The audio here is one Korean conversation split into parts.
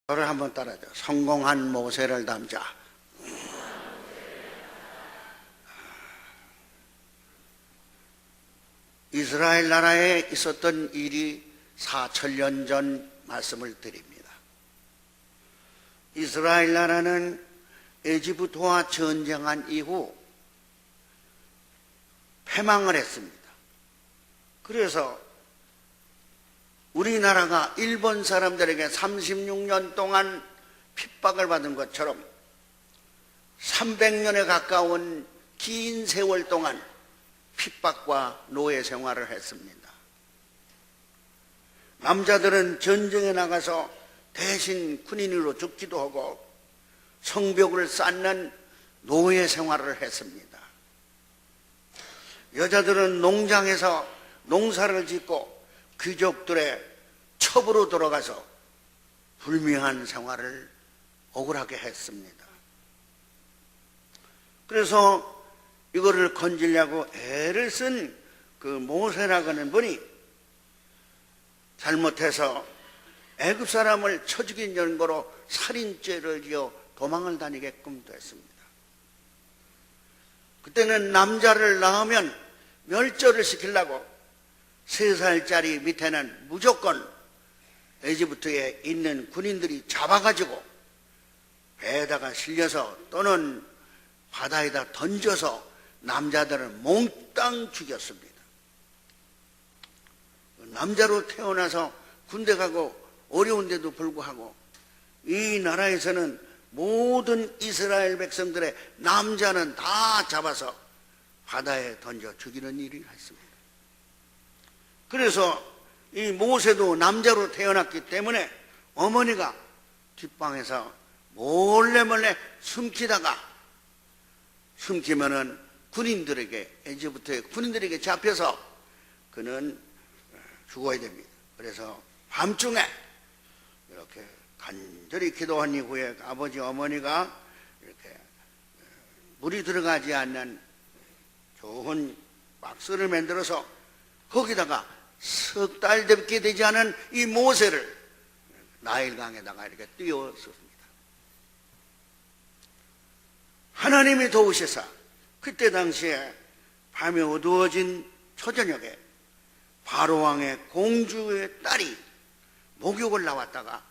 저를 한번 따라줘. 성공한 모세를 담자. 이스라엘 나라에 있었던 일이 4,000년 전 말씀을 드립니다. 이스라엘 나라는 에집트와 전쟁한 이후 패망을 했습니다. 그래서 우리나라가 일본 사람들에게 36년 동안 핍박을 받은 것처럼 300년에 가까운 긴 세월 동안 핍박과 노예 생활을 했습니다. 남자들은 전쟁에 나가서 대신 군인으로 죽기도 하고 성벽을 쌓는 노예 생활을 했습니다. 여자들은 농장에서 농사를 짓고 귀족들의 첩으로 들어가서 불미한 생활을 억울하게 했습니다. 그래서 이거를 건지려고 애를 쓴 그 모세라고 하는 분이 잘못해서 애굽 사람을 쳐 죽인 연고로 살인죄를 지어 도망을 다니게끔 됐습니다. 그때는 남자를 낳으면 멸절을 시키려고 3살짜리 밑에는 무조건 에집트에 있는 군인들이 잡아가지고 배에다가 실려서 또는 바다에다 던져서 남자들을 몽땅 죽였습니다. 남자로 태어나서 군대 가고 어려운데도 불구하고 이 나라에서는 모든 이스라엘 백성들의 남자는 다 잡아서 바다에 던져 죽이는 일을 했습니다. 그래서 이 모세도 남자로 태어났기 때문에 어머니가 뒷방에서 몰래 숨기면은 군인들에게, 에집트의 군인들에게 잡혀서 그는 죽어야 됩니다. 그래서 밤중에 이렇게 간절히 기도한 이후에 아버지 어머니가 이렇게 물이 들어가지 않는 좋은 박스를 만들어서 거기다가 석 달 됩게 되지 않은 이 모세를 나일강에다가 이렇게 띄웠습니다. 하나님이 도우셔서 그때 당시에 밤이 어두워진 초저녁에 바로왕의 공주의 딸이 목욕을 나왔다가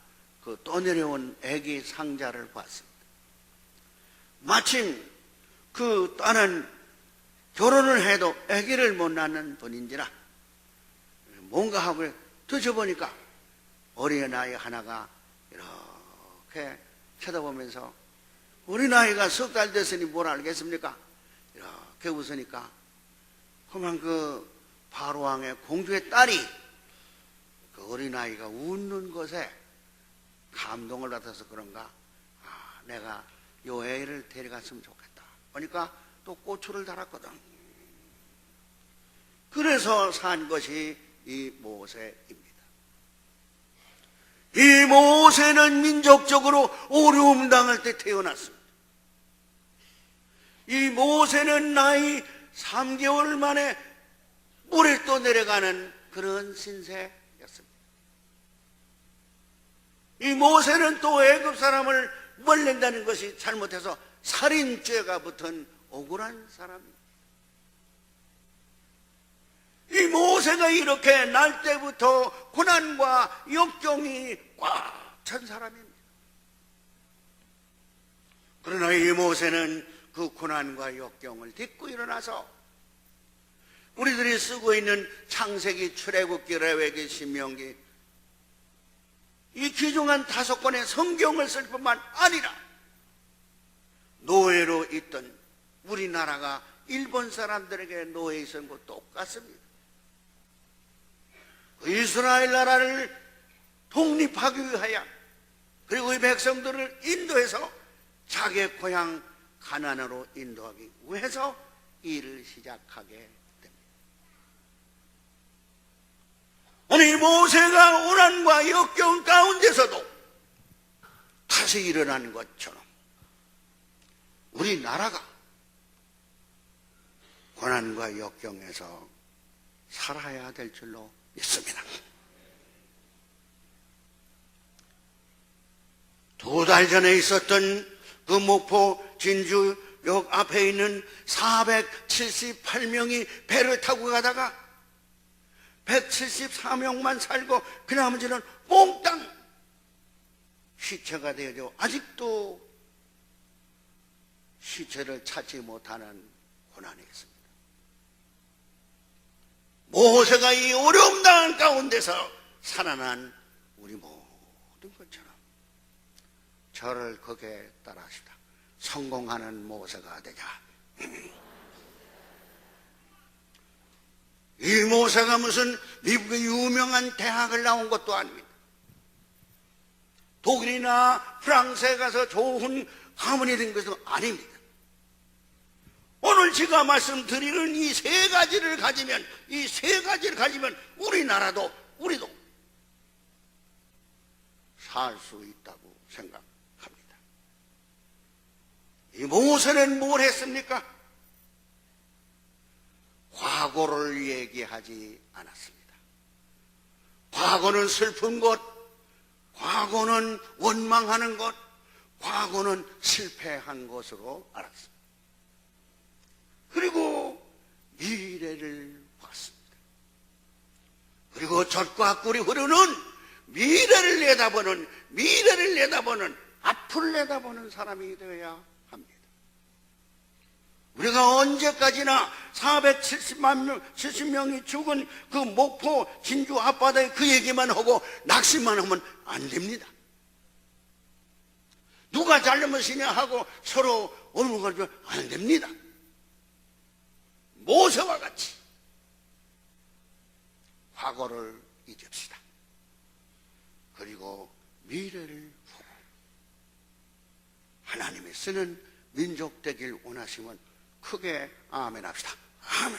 그 떠내려온 아기 상자를 봤습니다. 마침 그 딸은 결혼을 해도 아기를 못 낳는 분인지라 뭔가 하고 드셔보니까 어린아이 하나가 이렇게 쳐다보면서 어린아이가 석 달 됐으니 뭘 알겠습니까? 이렇게 웃으니까 그만 그 바로왕의 공주의 딸이 그 어린아이가 웃는 것에 감동을 받아서 그런가, 내가 요 애를 데려갔으면 좋겠다. 그러니까 또 고추를 달았거든. 그래서 산 것이 이 모세입니다. 이 모세는 민족적으로 어려움 당할 때 태어났습니다. 이 모세는 나이 3개월 만에 물에 또 내려가는 그런 신세였습니다. 이 모세는 또 애굽 사람을 몰랜다는 것이 잘못해서 살인죄가 붙은 억울한 사람입니다. 이 모세가 이렇게 날 때부터 고난과 역경이 꽉 찬 사람입니다. 그러나 이 모세는 그 고난과 역경을 딛고 일어나서 우리들이 쓰고 있는 창세기, 출애굽기, 레위기, 신명기 이 귀중한 5권의 성경을 쓸 뿐만 아니라 노예로 있던 우리나라가 일본 사람들에게 노예 있었던 것 똑같습니다. 이스라엘 나라를 독립하기 위하여 그리고 이 백성들을 인도해서 자기의 고향 가나안으로 인도하기 위해서 일을 시작하게 됩니다. 오늘 모세가 고난과 역경 가운데서도 다시 일어나는 것처럼 우리나라가 고난과 역경에서 살아야 될 줄로 믿습니다. 달 전에 있었던 그 목포 진주역 앞에 있는 478명이 배를 타고 가다가 174명만 살고 그 나머지는 몽땅 시체가 되어져 아직도 시체를 찾지 못하는 고난이 있습니다. 모세가 이 어려움 당한 가운데서 살아난 우리 모든 것처럼 저를 거기에 따라하시다. 성공하는 모세가 되자. 이 모세가 무슨 미국의 유명한 대학을 나온 것도 아닙니다. 독일이나 프랑스에 가서 좋은 가문이 된 것도 아닙니다. 오늘 제가 말씀드리는 이 세 가지를 가지면, 우리나라도, 우리도 살 수 있다고 생각합니다. 이 모세는 뭘 했습니까? 과거를 얘기하지 않았습니다. 과거는 슬픈 것, 과거는 원망하는 것, 과거는 실패한 것으로 알았습니다. 그리고 미래를 봤습니다. 그리고 젖과 꿀이 흐르는 미래를 내다보는 앞을 내다보는 사람이 되어야 합니다. 우리가 언제까지나 470명이 죽은 그 목포 진주 앞바다에 그 얘기만 하고 낙심만 하면 안 됩니다. 누가 잘못이냐 하고 서로 얼굴 안 됩니다. 모세와 같이 과거를 잊읍시다. 그리고 미래를 보고 하나님이 쓰는 민족 되길 원하시면 크게 아멘 합시다. 아멘.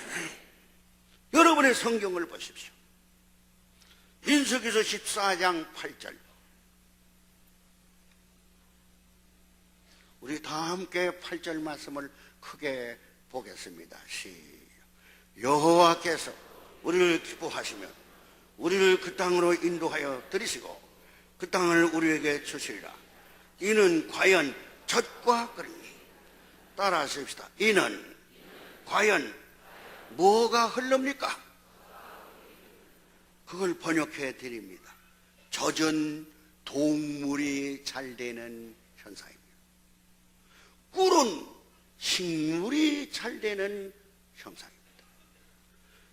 여러분의 성경을 보십시오. 민수기서 14장 8절. 우리 다 함께 8절 말씀을 크게 보겠습니다. 시작. 여호와께서 우리를 기뻐하시며 우리를 그 땅으로 인도하여 들이시고 그 땅을 우리에게 주시리라. 이는 과연 젖과 꿀이니. 따라 하십시다. 이는 과연 뭐가 흐릅니까? 그걸 번역해 드립니다. 젖은 동물이 잘 되는 현상입니다. 꿀은 식물이 잘 되는 형상입니다.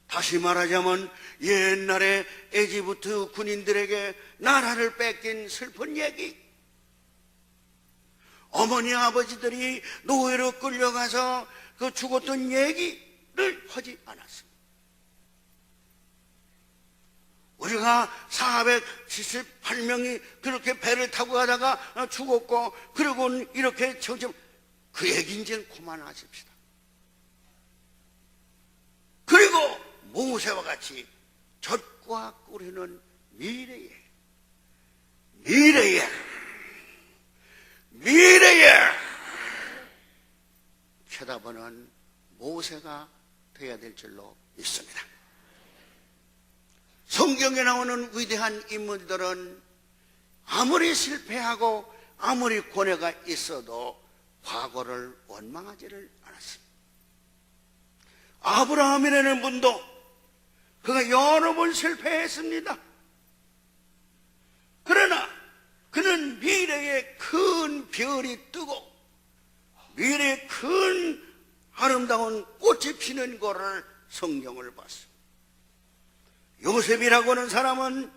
다시 말하자면 옛날에 에집트 군인들에게 나라를 뺏긴 슬픈 얘기, 어머니 아버지들이 노예로 끌려가서 그 죽었던 얘기를 하지 않았습니다. 우리가 478명이 그렇게 배를 타고 가다가 죽었고 그리고 이렇게 그 얘기 이제는 그만하십시다. 그리고 모세와 같이 젖과 꿀이는 미래에 쳐다보는 모세가 되어야 될 줄로 믿습니다. 성경에 나오는 위대한 인물들은 아무리 실패하고 아무리 고뇌가 있어도 과거를 원망하지를 않았습니다. 아브라함이라는 분도 그가 여러 번 실패했습니다. 그러나 그는 미래에 큰 별이 뜨고 미래에 큰 아름다운 꽃이 피는 것을 성경을 봤습니다. 요셉이라고 하는 사람은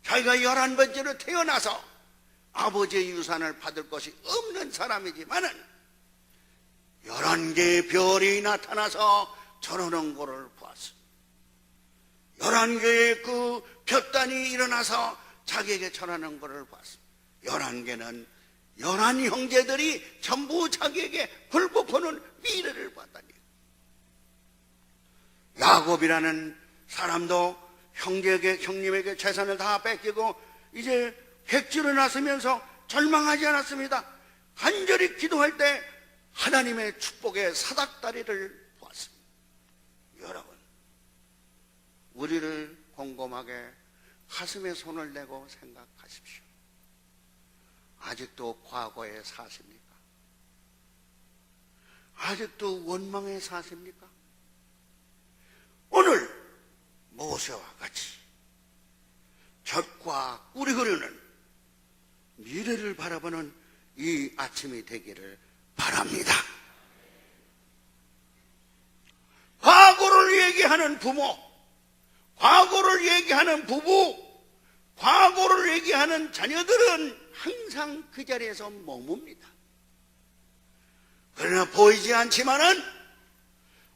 자기가 11번째로 태어나서 아버지의 유산을 받을 것이 없는 사람이지만은 11개의 별이 나타나서 저러는 것을 보았습니다. 11개의 그 볕단이 일어나서 자기에게 전하는 것을 봤습니다. 11개는 11 형제들이 전부 자기에게 굴복하는 미래를 봤다니. 야곱이라는 사람도 형님에게 재산을 다 뺏기고 이제 객지로 나서면서 절망하지 않았습니다. 간절히 기도할 때 하나님의 축복의 사닥다리를 보았습니다. 여러분, 우리를 곰곰하게 가슴에 손을 내고 생각하십시오. 아직도 과거에 사십니까? 아직도 원망에 사십니까? 오늘 모세와 같이 젖과 꿀이 흐르는 미래를 바라보는 이 아침이 되기를 바랍니다. 과거를 얘기하는 부모, 과거를 얘기하는 부부, 과거를 얘기하는 자녀들은 항상 그 자리에서 머뭅니다. 그러나 보이지 않지만은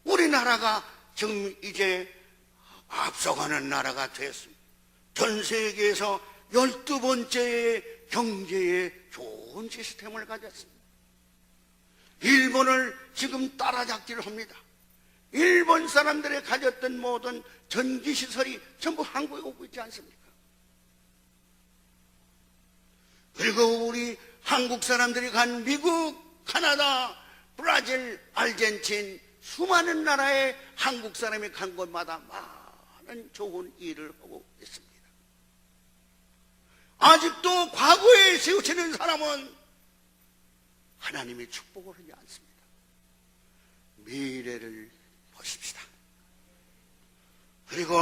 우리나라가 지금 이제 앞서가는 나라가 됐습니다. 전 세계에서 12번째의 경제의 좋은 시스템을 가졌습니다. 일본을 지금 따라잡기를 합니다. 일본 사람들이 가졌던 모든 전기시설이 전부 한국에 오고 있지 않습니까? 그리고 우리 한국 사람들이 간 미국, 카나다, 브라질, 아르헨틴 수많은 나라에 한국 사람이 간 곳마다 많은 좋은 일을 하고 있습니다. 아직도 과거에 세우치는 사람은 하나님이 축복을 하지 않습니다. 미래를 보십시다. 그리고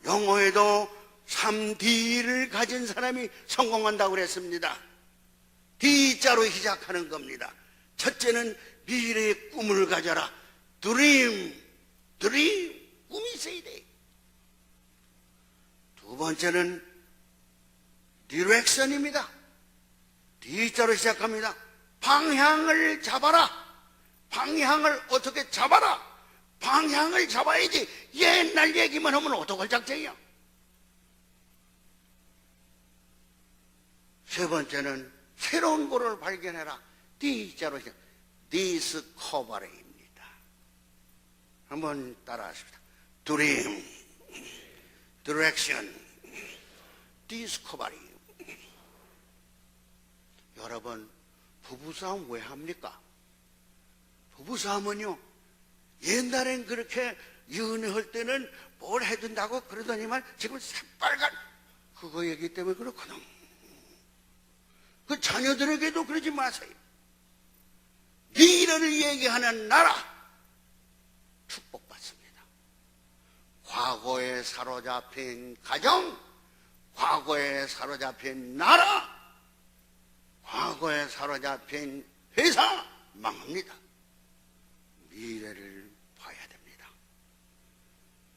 영어에도 3D를 가진 사람이 성공한다고 그랬습니다. D자로 시작하는 겁니다. 첫째는 미래의 꿈을 가져라. 드림, 꿈이 있어야 돼. 두 번째는 디렉션입니다. D자로 시작합니다. 방향을 잡아라. 방향을 어떻게 잡아라. 방향을 잡아야지. 옛날 얘기만 하면 어떡할 작정이야. 세 번째는 새로운 거를 발견해라. D자로 시작. 디스커버리입니다. 한번 따라하십시다. 드림, 디렉션, 디스커버리. 여러분, 부부싸움 왜 합니까? 부부싸움은요, 옛날엔 그렇게 연애할 때는 뭘 해준다고 그러더니만 지금 새빨간 그거 얘기 때문에 그렇거든. 그 자녀들에게도 그러지 마세요. 미래를 얘기하는 나라 축복받습니다. 과거에 사로잡힌 가정, 과거에 사로잡힌 나라, 과거에 사로잡힌 회사 망합니다. 미래를 봐야 됩니다.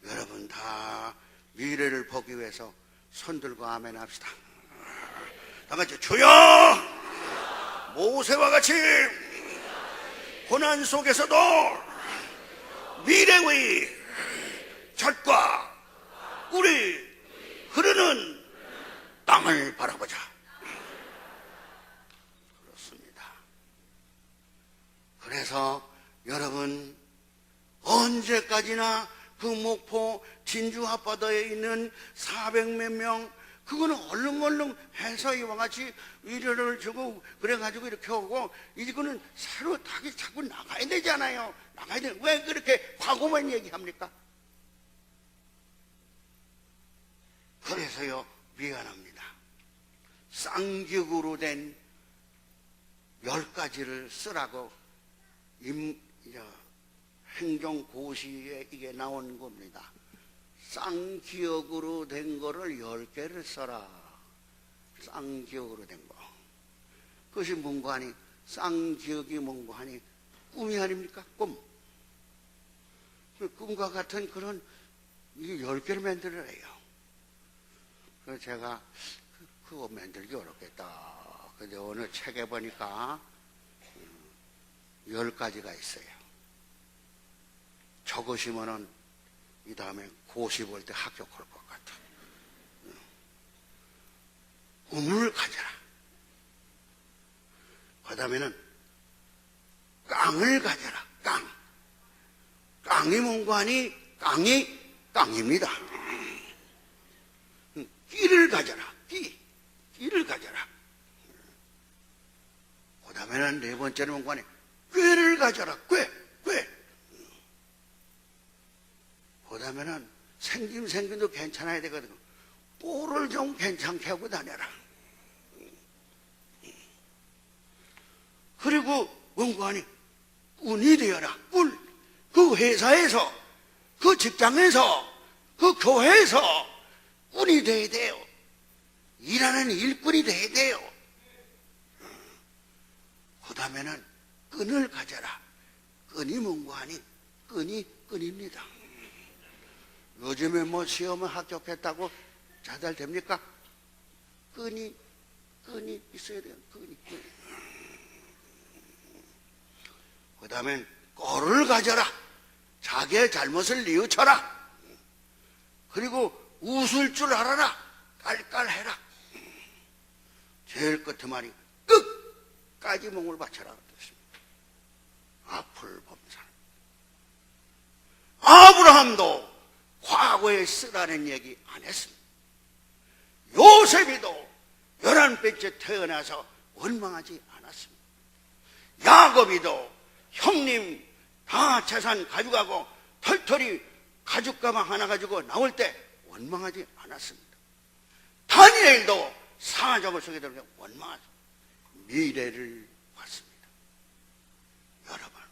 여러분 다 미래를 보기 위해서 손 들고 아멘 합시다. 다 같이 주여! 모세와 같이 고난 속에서도 미래의 젖과 꿀이 흐르는 땅을 바라보자. 그렇습니다. 그래서 여러분 언제까지나 그 목포 진주 앞바다에 있는 400몇 명 그거는 얼른 해서 이와 같이 위로를 주고 그래가지고 이렇게 오고 이거는 새로 다시 자꾸 나가야 되잖아요. 나가야 돼. 왜 그렇게 과거만 얘기합니까? 그래서요 미안합니다. 쌍기역으로 된 10가지를 쓰라고 행정고시에 이게 나온 겁니다. 쌍기역으로 된 거를 10개를 써라. 쌍기역으로 된 거. 그것이 뭔가 하니, 쌍기역이 뭔가 하니, 꿈이 아닙니까? 꿈. 꿈과 같은 그런, 이게 10개를 만들어내요. 그래서 제가, 그거 만들기 어렵겠다. 근데 어느 책에 보니까, 10가지가 있어요. 적으시면은, 이 다음에 고시 볼 때 합격할 것 같아. 꿈을 가져라. 그 다음에는 깡을 가져라. 깡. 깡이 뭔가 하니 깡이 깡입니다. 끼를 가져라. 끼를 가져라. 그 다음에는 네 번째는 뭔가 하니 꾀를 가져라. 꾀. 그 다음에는 생김도 괜찮아야 되거든. 뽀를 좀 괜찮게 하고 다녀라. 그리고 원관이 꾼이 되어라. 꾼. 그 회사에서, 그 직장에서, 그 교회에서 꾼이 되어야 돼요. 일하는 일꾼이 되어야 돼요. 그 다음에는 끈을 가져라. 끈이 뭔가 아닌 끈이 끈입니다. 요즘에 뭐 시험을 합격했다고 자달 됩니까? 끈이 있어야 돼요. 끈이. 그 다음엔 꼴을 가져라. 자기의 잘못을 뉘우쳐라. 그리고 웃을 줄 알아라. 깔깔해라. 제일 끝에 말이 끝까지 몸을 바쳐라. 앞을 범사는. 아브라함도 과거에 쓰라는 얘기 안 했습니다. 요셉이도 11배째 태어나서 원망하지 않았습니다. 야곱이도 형님 다 재산 가져가고 털털이 가죽 가방 하나 가지고 나올 때 원망하지 않았습니다. 다니엘도 사자굴 속에 들어가 원망하죠. 미래를 봤습니다. 여러분,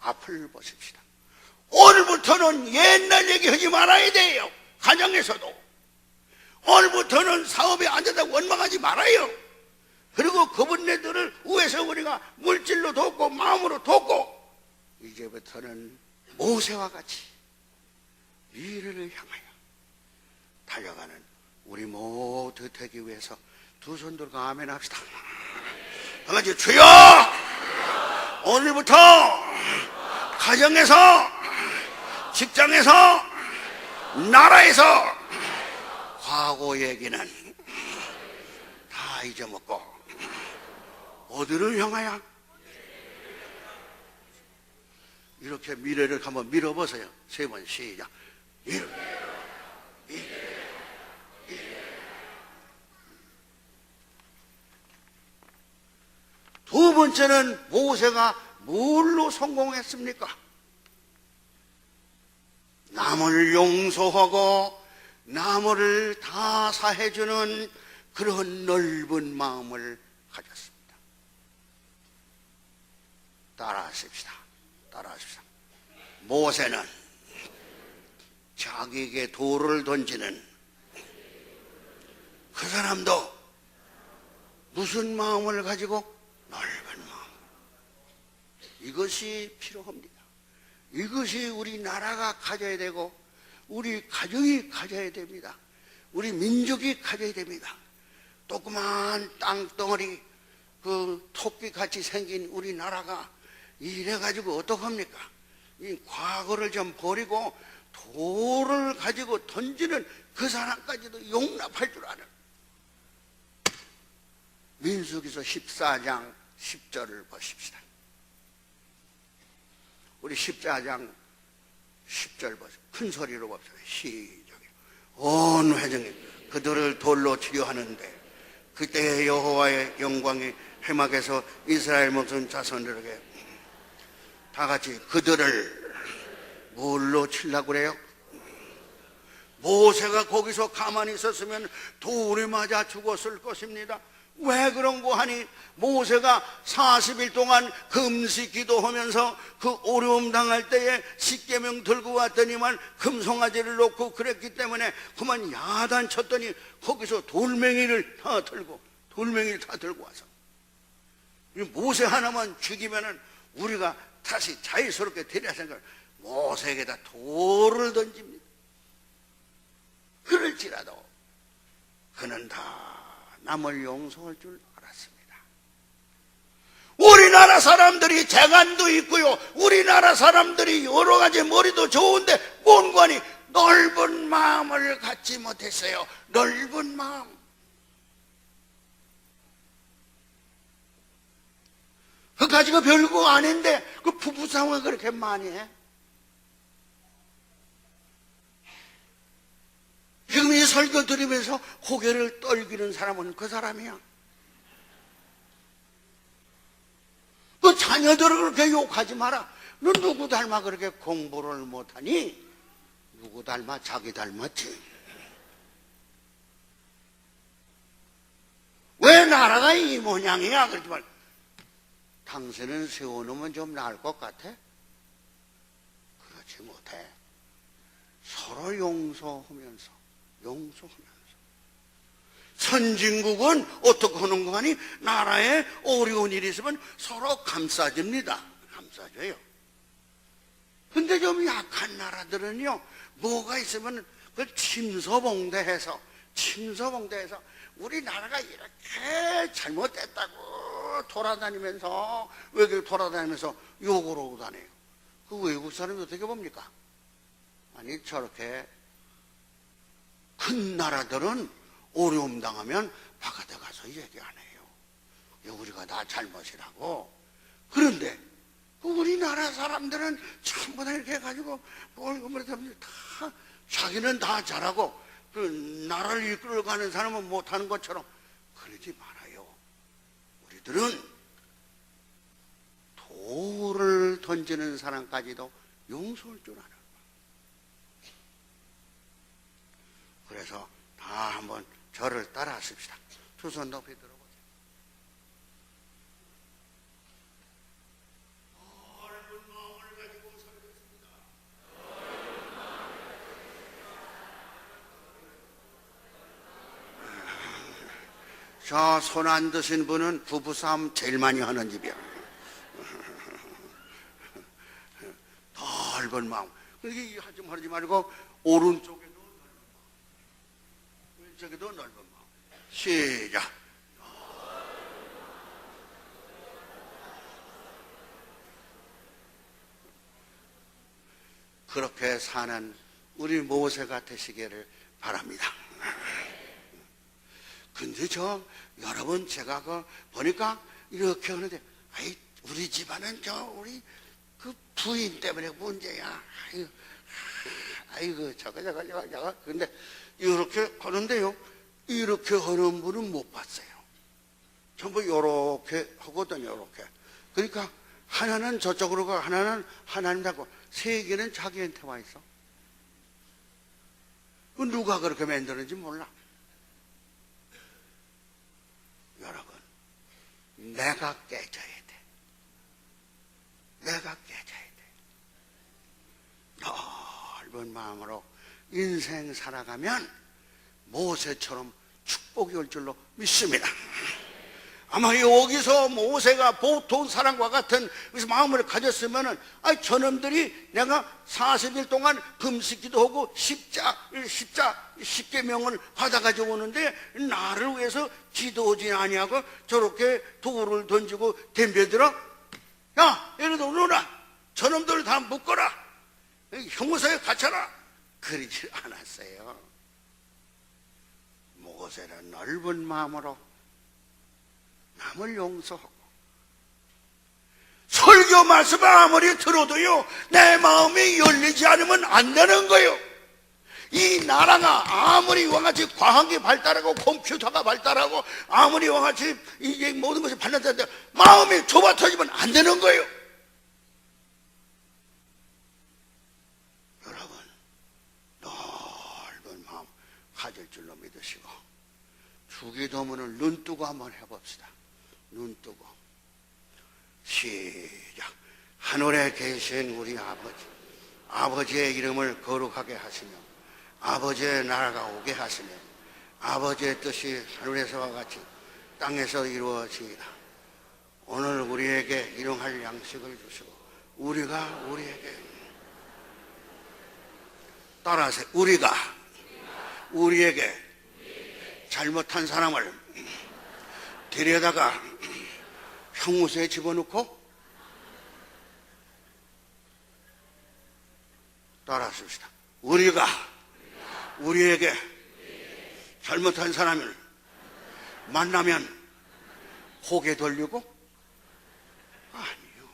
앞을 보십시다. 오늘부터는 옛날 얘기하지 말아야 돼요. 가정에서도. 오늘부터는 사업에 앉아서 원망하지 말아요. 그리고 그분네들을 위해서 우리가 물질로 돕고 마음으로 돕고, 이제부터는 모세와 같이 미래를 향하여 달려가는 우리 모두 되기 위해서 두 손 들고 아멘 합시다. 다 같이 주여! 오늘부터 가정에서, 직장에서, 나라에서 과거 얘기는 다 잊어먹고 어디를 향하여? 이렇게 미래를 한번 밀어보세요. 3번 시작. 두 번째는 모세가 뭘로 성공했습니까? 남을 용서하고 남을 다 사해주는 그런 넓은 마음을 가졌습니다. 따라하십시다. 모세는 자기에게 돌을 던지는 그 사람도 무슨 마음을 가지고? 넓은 마음. 이것이 필요합니다. 이것이 우리 나라가 가져야 되고 우리 가정이 가져야 됩니다. 우리 민족이 가져야 됩니다. 조그만 땅덩어리 그 토끼같이 생긴 우리나라가 이래가지고 어떡합니까? 이 과거를 좀 버리고 돌을 가지고 던지는 그 사람까지도 용납할 줄 아는. 민수기서 14장 10절을 보십시다. 우리 14장 10절 보세요. 큰 소리로 봅시다. 시작. 온 회중이 그들을 돌로 치려 하는데 그때 여호와의 영광이 회막에서 이스라엘 모든 자손들에게 다 같이 그들을 뭘로 치려고 그래요? 모세가 거기서 가만히 있었으면 돌에 맞아 죽었을 것입니다. 왜 그런 거 하니? 모세가 40일 동안 금식 기도하면서 그 어려움 당할 때에 십계명 들고 왔더니만 금송아지를 놓고 그랬기 때문에 그만 야단 쳤더니 거기서 돌멩이를 다 들고 와서 모세 하나만 죽이면은 우리가 다시 자유스럽게 되리라 생각. 모세에게다 돌을 던집니다. 그럴지라도 그는 다 남을 용서할 줄 알았습니다. 우리나라 사람들이 재간도 있고요, 우리나라 사람들이 여러 가지 머리도 좋은데 뭔관이 넓은 마음을 갖지 못했어요. 넓은 마음. 그 가지고 별거 아닌데 그 부부싸움을 그렇게 많이 해? 지금 이 설교 들으면서 고개를 떨기는 사람은 그 사람이야. 그 자녀들을 그렇게 욕하지 마라. 너 누구 닮아 그렇게 공부를 못하니? 누구 닮아? 자기 닮았지. 왜 나라가 이 모양이야? 그러지 말고 당신은 세워놓으면 좀 나을 것 같아? 그렇지 못해. 서로 용서하면서 선진국은 어떻게 하는 거 하니? 나라에 어려운 일이 있으면 서로 감싸줍니다. 감싸줘요. 근데 좀 약한 나라들은요, 뭐가 있으면 그걸 침소봉대해서 우리나라가 이렇게 잘못됐다고 돌아다니면서, 외국 돌아다니면서 욕을 하고 다녀요. 그 외국 사람이 어떻게 봅니까? 아니, 저렇게 큰 나라들은 어려움 당하면 바깥에 가서 얘기 안 해요. 우리가 다 잘못이라고. 그런데 우리나라 사람들은 전부 다 이렇게 해가지고 다 자기는 다 잘하고 그 나라를 이끌어가는 사람은 못하는 것처럼 그러지 말아요. 우리들은 돌을 던지는 사람까지도 용서할 줄 알아요. 그래서 다 한번 저를 따라 하십시다. 두 손 높이 들어보세요. 넓은 마음을 가지고 살겠습니다. 저 손 안 드신 분은 부부싸움 제일 많이 하는 집이야. 넓은 마음. 그렇게 하지 말고 오른쪽에도 넓은 마음, 왼쪽에도 넓은 마음. 시작. 그렇게 사는 우리 모세가 되시기를 바랍니다. 근데 여러분, 제가 보니까 이렇게 하는데, 우리 집안은 우리 그 부인 때문에 문제야. 저거. 근데 이렇게 하는데요, 이렇게 하는 분은 못 봤어요. 전부 이렇게 하거든요, 이렇게. 그러니까 하나는 저쪽으로 가, 하나는 하나님 잡고, 세 개는 자기한테 와 있어. 누가 그렇게 만드는지 몰라. 여러분, 내가 깨져야 돼. 내가 깨져야 돼. 넓은 마음으로 인생 살아가면 모세처럼 축복이 올 줄로 믿습니다. 아마 여기서 모세가 보통 사람과 같은 마음을 가졌으면은, 저놈들이 내가 40일 동안 금식기도 하고 십계명을 받아가지고 오는데 나를 위해서 기도하지 아니하고 저렇게 돌을 던지고 덤벼들어? 야, 얘네들 오너라. 저놈들을 다 묶어라. 형무소에 갇혀라. 그러지 않았어요. 모세는 넓은 마음으로 남을 용서하고, 설교 말씀을 아무리 들어도요, 내 마음이 열리지 않으면 안 되는 거예요. 이 나라가 아무리 이와같이 과학이 발달하고 컴퓨터가 발달하고 아무리 이와같이 이게 모든 것이 발달되는데 마음이 좁아 터지면 안 되는 거예요. 여러분, 넓은 마음 가질 줄로 믿으시고, 주기도문을 눈 뜨고 한번 해봅시다. 눈 뜨고 시작. 하늘에 계신 우리 아버지의 이름을 거룩하게 하시며 아버지의 나라가 오게 하시며 아버지의 뜻이 하늘에서와 같이 땅에서 이루어지이다. 오늘 우리에게 일용할 양식을 주시고 우리에게 따라하세요. 우리에게 잘못한 사람을 데려다가 형무소에 집어넣고, 따라하십시다. 우리에게 잘못한 사람을 만나면 고개 돌리고? 아니요.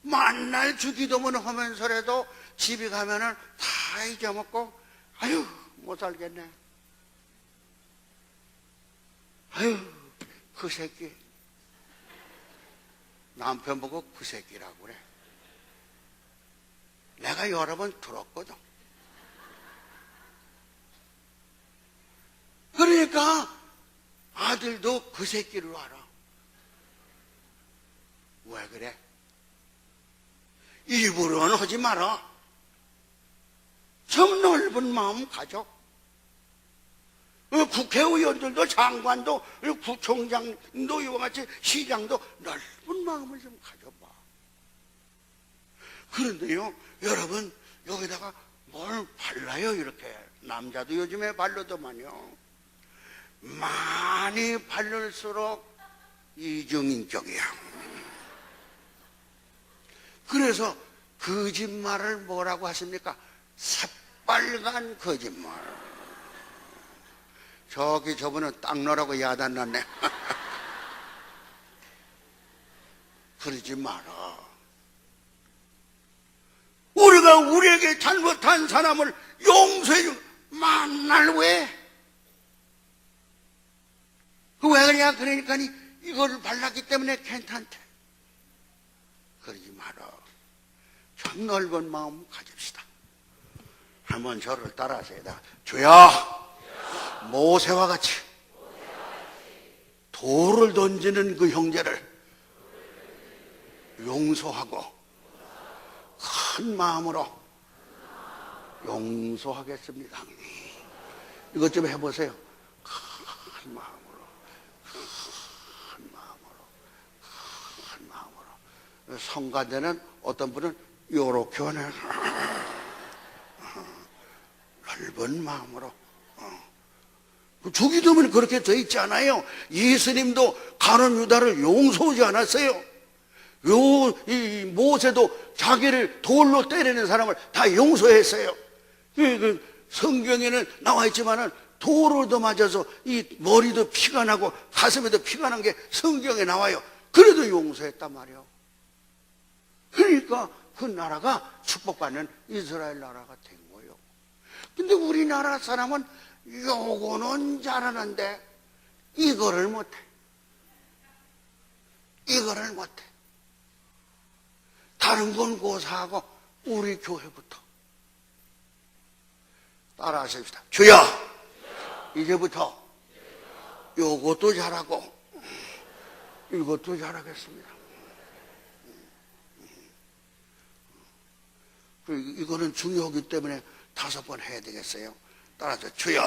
만날 주기도문 하면서라도 집에 가면은 다 잊어먹고, 못 살겠네. 그 새끼. 남편 보고 그 새끼라고 그래. 내가 여러 번 들었거든. 그러니까 아들도 그 새끼를 알아. 그래? 일부러는 하지 마라. 좀 넓은 마음 가져. 국회의원들도 장관도 구청장도 이와 같이 시장도 넓은 마음을 좀 가져봐. 그런데요, 여러분, 여기다가 뭘 발라요? 이렇게 남자도 요즘에 바르더만요. 많이 바를수록 이중인격이야. 그래서 거짓말을 뭐라고 하십니까? 새빨간 거짓말. 저기 저분은 땅너라고 야단났네. 그러지 마라. 우리가 우리에게 잘못한 사람을 용서해 주. 만날 왜? 왜 그러냐? 그러니까 이걸 발랐기 때문에 괜찮대. 그러지 마라. 참 넓은 마음 가집시다. 한번 저를 따라하세요. 주야, 모세와 같이 돌을 던지는 그 형제를 용서하고 큰 마음으로 용서하겠습니다. 이것 좀 해보세요. 큰 마음으로, 큰 마음으로, 큰 마음으로. 성가대는 어떤 분은 요렇게 하네. 넓은 마음으로. 주기도문에 그렇게 돼 있지 않아요? 예수님도 가룟 유다를 용서하지 않았어요? 이 모세도 자기를 돌로 때리는 사람을 다 용서했어요. 성경에는 나와 있지만은 돌로도 맞아서 이 머리도 피가 나고 가슴에도 피가 난 게 성경에 나와요. 그래도 용서했단 말이에요. 그러니까 그 나라가 축복받는 이스라엘 나라가 된 거예요. 근데 우리나라 사람은 요거는 잘하는데 이거를 못해. 이거를 못해. 다른 건 고사하고 우리 교회부터 따라하십시다. 주여, 이제부터 요것도 잘하고 이것도 잘하겠습니다. 이거는 중요하기 때문에 5번 해야 되겠어요. 따라서 주여,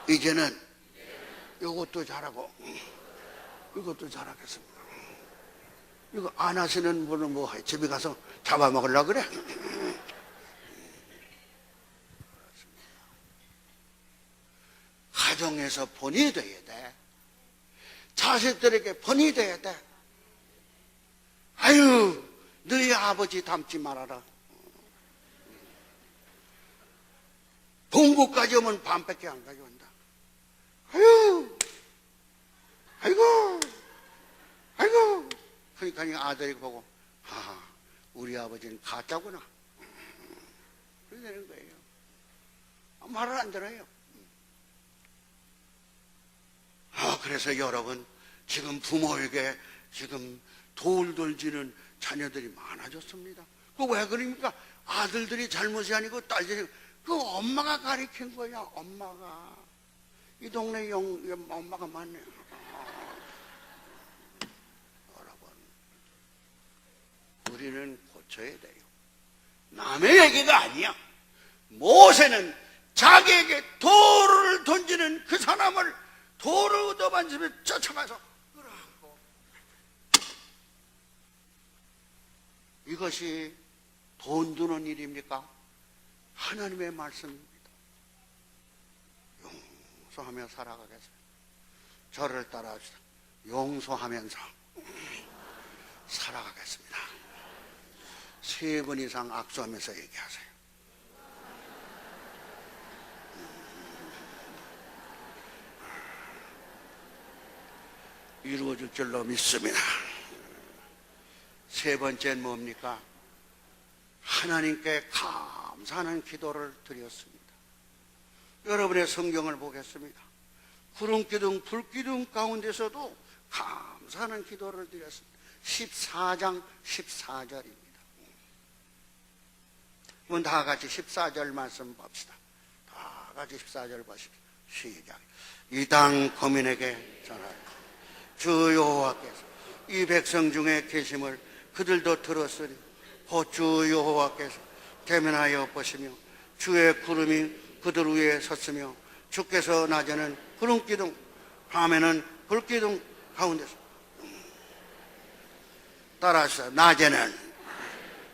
이제는 이것도 잘하고 이것도 잘하겠습니다. 이거 안 하시는 분은 뭐 집에 가서 잡아먹으려고 그래? 가정에서 본이 돼야 돼. 자식들에게 본이 돼야 돼. 아유, 너희 아버지 닮지 말아라. 본국까지 오면 반밖에 안 가져온다. 아유, 아이고, 아이고. 그러니까 아들이 보고, 아, 우리 아버지는 가짜구나. 그렇게 되는 거예요. 말을 안 들어요. 그래서 여러분, 지금 부모에게 지금 돌지는 자녀들이 많아졌습니다. 왜 그러니까 아들들이 잘못이 아니고 딸들이 그 엄마가 가르친 거야. 엄마가 이 동네 엄마가 많네. 여러분, 우리는 고쳐야 돼요. 남의 얘기가 아니야. 모세는 자기에게 돌을 던지는 그 사람을 돌을 얻어만지며 쫓아가서 끌어안고, 이것이 돈 드는 일입니까? 하나님의 말씀입니다. 용서하며 살아가겠습니다. 저를 따라합시다. 용서하면서 살아가겠습니다. 3번 이상 악수하면서 얘기하세요. 이루어질 줄로 믿습니다. 3번째는 뭡니까? 하나님께 감사하는 기도를 드렸습니다. 여러분의 성경을 보겠습니다. 구름기둥, 불기둥 가운데서도 감사하는 기도를 드렸습니다. 14장 14절입니다. 그럼 다 같이 14절 말씀 봅시다. 다 같이 14절 보십시오. 시작. 이 땅 거민에게 전하라. 주 여호와께서 이 백성 중에 계심을 그들도 들었으니 주 여호와께서 대면하여 보시며 주의 구름이 그들 위에 섰으며 주께서 낮에는 구름 기둥 밤에는 불 기둥 가운데서 따라서 낮에는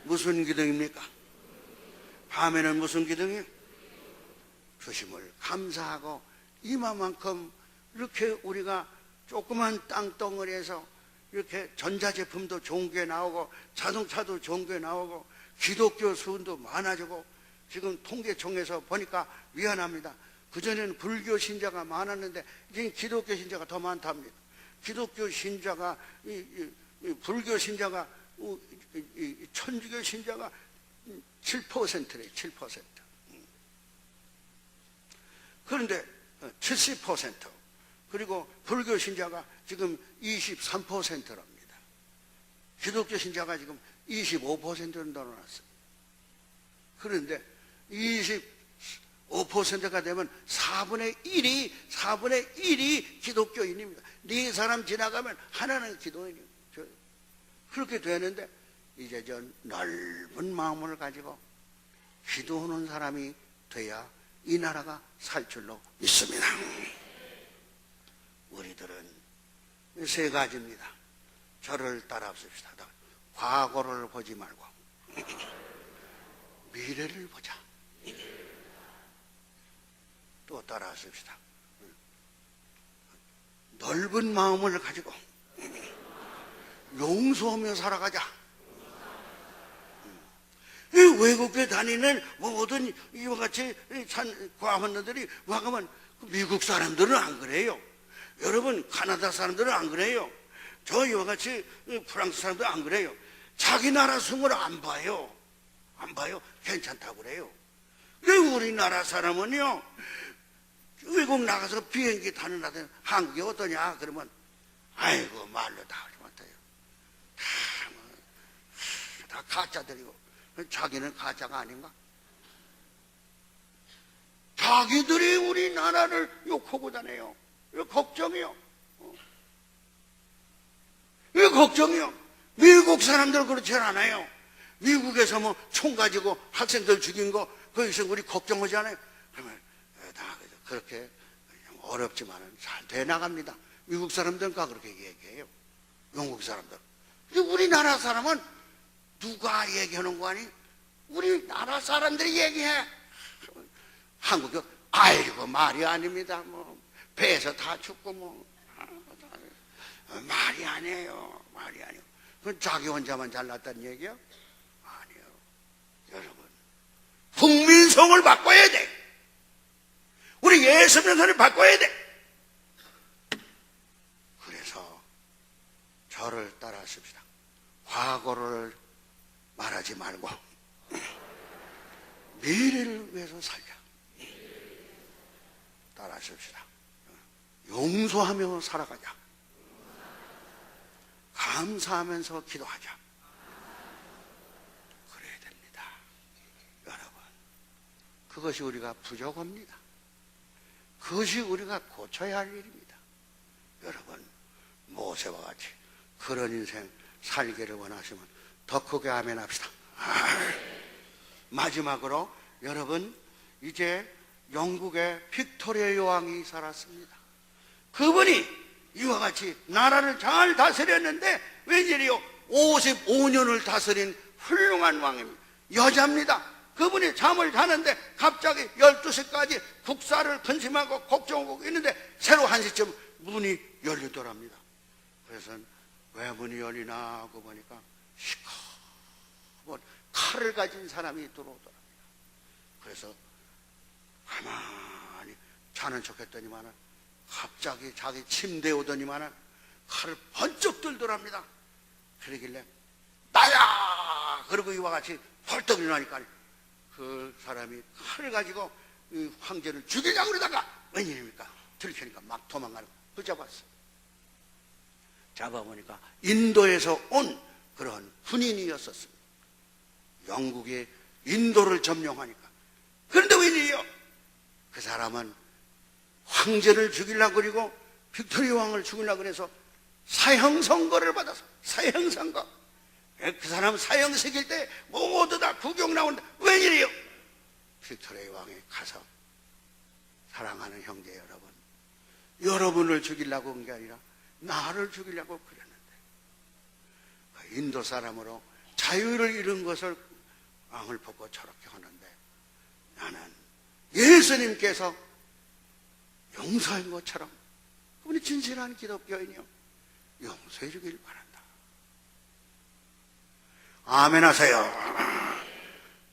무슨 기둥입니까? 밤에는 무슨 기둥이요? 주심을 감사하고 이만큼 이렇게 우리가 조그만 땅덩어리에서 이렇게 전자제품도 좋은 게 나오고 자동차도 좋은 게 나오고 기독교 수은도 많아지고 지금 통계청에서 보니까 미안합니다. 그전에는 불교 신자가 많았는데 지금 기독교 신자가 더 많답니다. 기독교 신자가 불교 신자가 천주교 신자가 7%래. 7%. 그런데 70% 그리고 불교 신자가 지금 23%랍니다. 기독교 신자가 지금 25%를 늘어났어요. 그런데 25%가 되면 4분의 1이 기독교인입니다. 네 사람 지나가면 하나는 기독인입니다. 그렇게 되는데 이제 저 넓은 마음을 가지고 기도하는 사람이 돼야 이 나라가 살 줄로 믿습니다. 우리들은 세 가지입니다. 저를 따라합시다. 과거를 보지 말고 미래를 보자. 또 따라하십시다. 넓은 마음을 가지고 용서하며 살아가자. 외국에 다니는 모든 이와 같이 과학원들이 와가면 미국 사람들은 안 그래요. 여러분 카나다 사람들은 안 그래요. 저 이와 같이 프랑스 사람들은 안 그래요. 자기 나라 승을 안 봐요. 안 봐요. 괜찮다고 그래요. 근데 우리나라 사람은요, 외국 나가서 비행기 타는 아들 한국이 어떠냐 그러면 아이고 말로 다 하지 못해요. 다 가짜들이고 자기는 가짜가 아닌가? 자기들이 우리나라를 욕하고 다녀요. 왜 걱정이요? 왜 걱정이요? 미국 사람들은 그렇지 않아요. 미국에서 뭐 총 가지고 학생들 죽인 거 거기서 우리 걱정하지 않아요. 그러면 다 그렇게 어렵지만은 잘 돼 나갑니다. 미국 사람들은 다 그렇게 얘기해요. 영국 사람들. 근데 우리나라 사람은 누가 얘기하는 거 아니? 우리나라 사람들이 얘기해. 한국이 아이고 말이 아닙니다. 뭐 배에서 다 죽고 뭐 말이 아니에요. 말이 아니에요. 그건 자기 혼자만 잘났다는 얘기야? 아니에요. 여러분 국민성을 바꿔야 돼. 우리 예수님을 바꿔야 돼. 그래서 저를 따라하십시다. 과거를 말하지 말고 미래를 위해서 살자. 따라하십시다. 용서하며 살아가자. 감사하면서 기도하자. 그래야 됩니다. 여러분, 그것이 우리가 부족합니다. 그것이 우리가 고쳐야 할 일입니다. 여러분, 모세와 같이 그런 인생 살기를 원하시면 더 크게 아멘 합시다. 마지막으로 여러분, 이제 영국의 빅토리아 여왕이 살았습니다. 그분이 이와 같이 나라를 잘 다스렸는데 웬일이요? 55년을 다스린 훌륭한 왕입니다. 여자입니다. 그분이 잠을 자는데 갑자기 12시까지 국사를 근심하고 걱정하고 있는데 새로 1시쯤 문이 열리더랍니다. 그래서 왜 문이 열리나 하고 보니까 시커먼 칼을 가진 사람이 들어오더랍니다. 그래서 가만히 자는 척 했더니만은 갑자기 자기 침대에 오더니만은 칼을 번쩍 들더랍니다. 그러길래 나야! 그러고 이와 같이 벌떡 일어나니까 그 사람이 칼을 가지고 황제를 죽이려고 그러다가 웬일입니까? 들키니까 막 도망가는 거 붙잡았어. 잡아보니까 인도에서 온 그런 군인이었었습니다. 영국이 인도를 점령하니까. 그런데 웬일이요? 그 사람은 황제를 죽이려고 그리고 빅토리아 왕을 죽이려고 그래서 사형 선고를 받아서 사형선고. 그 사람 사형 새길 때 모두 다 구경 나온다. 웬일이요? 빅토리아 왕이 가서 사랑하는 형제 여러분, 여러분을 죽이려고 한 게 아니라 나를 죽이려고 그랬는데, 그 인도 사람으로 자유를 잃은 것을 왕을 보고 저렇게 하는데, 나는 예수님께서 용서한 것처럼 그분이 진실한 기독교인이요, 용서해 주길 바란다. 아멘 하세요.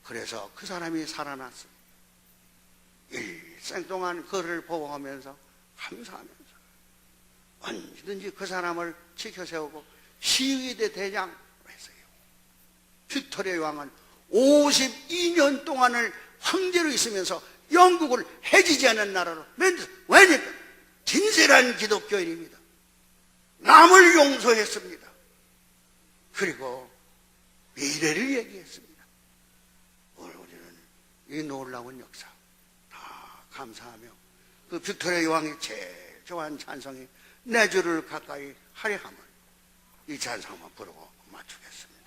그래서 그 사람이 살아났습니다. 일생 동안 그를 보호하면서 감사하면서 언제든지 그 사람을 지켜세우고 시위대 대장으로 했어요. 빅토리아 왕은 52년 동안을 황제로 있으면서 영국을 해지지 않은 나라로 만들었어요. 왜냐면 진실한 기독교인입니다. 남을 용서했습니다. 그리고 미래를 얘기했습니다. 오늘 우리는 이 놀라운 역사 다 감사하며 그 빅토리아 왕이 제일 좋아하는 찬송이 내 주를 가까이 하려 함을, 이 찬송만 부르고 마치겠습니다.